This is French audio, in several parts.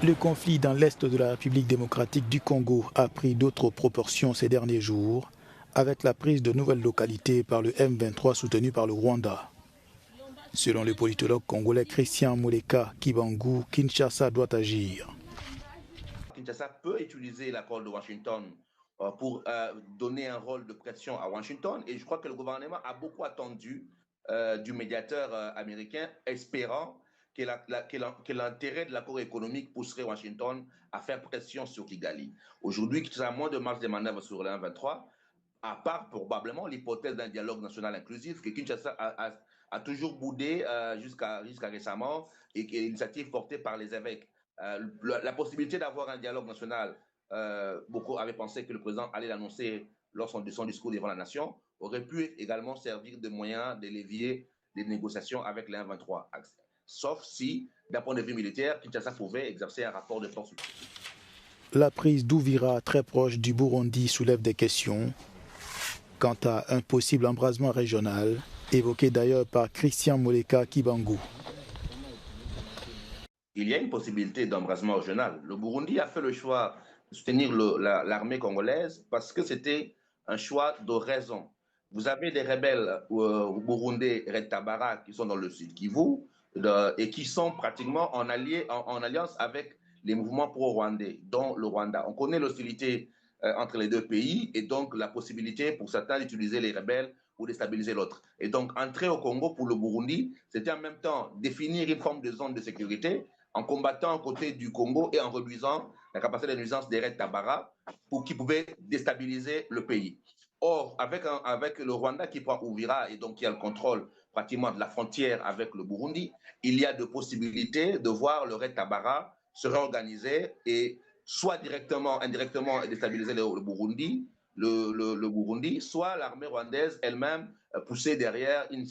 Le conflit dans l'est de la République démocratique du Congo a pris d'autres proportions ces derniers jours, avec la prise de nouvelles localités par le M23 soutenu par le Rwanda. Selon le politologue congolais Christian Moleka Kibangu, Kinshasa doit agir. Kinshasa peut utiliser l'accord de Washington pour donner un rôle de pression à Washington, et je crois que le gouvernement a beaucoup attendu du médiateur américain, espérant que l'intérêt de l'accord économique pousserait Washington à faire pression sur Kigali. Aujourd'hui, Kinshasa a moins de marge de manœuvre sur le 1-23, à part probablement l'hypothèse d'un dialogue national inclusif que Kinshasa a toujours boudé jusqu'à récemment, et qui est l'initiative portée par les évêques. La possibilité d'avoir un dialogue national, beaucoup avaient pensé que le président allait l'annoncer lors de son discours devant la nation, aurait pu également servir de moyen de levier des négociations avec les 1-23. Sauf si, d'un point de vue militaire, Kinshasa pouvait exercer un rapport de force. La prise d'Ouvira, très proche du Burundi, soulève des questions quant à un possible embrasement régional, évoqué d'ailleurs par Christian Moleka Kibangu. Il y a une possibilité d'embrasement régional. Le Burundi a fait le choix de soutenir l'armée congolaise parce que c'était un choix de raison. Vous avez des rebelles burundais, Red Tabara, qui sont dans le sud Kivu et qui sont pratiquement en alliance avec les mouvements pro-rwandais, dont le Rwanda. On connaît l'hostilité entre les deux pays, et donc la possibilité pour certains d'utiliser les rebelles pour déstabiliser l'autre. Et donc entrer au Congo pour le Burundi, c'était en même temps définir une forme de zone de sécurité en combattant aux côtés du Congo et en réduisant la capacité de nuisance des Red Tabara qui pouvaient déstabiliser le pays. Or, avec le Rwanda qui prend Uvira et donc qui a le contrôle pratiquement de la frontière avec le Burundi, il y a de possibilités de voir le Red Tabara se réorganiser et soit directement, indirectement déstabiliser le Burundi, soit l'armée rwandaise elle-même pousser derrière une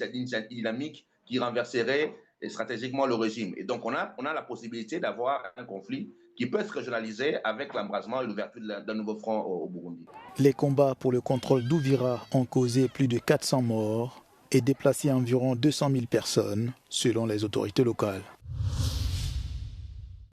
dynamique qui renverserait stratégiquement le régime. Et donc on a la possibilité d'avoir un conflit qui peut se régionaliser avec l'embrasement et l'ouverture d'un nouveau front au Burundi. Les combats pour le contrôle d'Ouvira ont causé plus de 400 morts et déplacé environ 200 000 personnes, selon les autorités locales.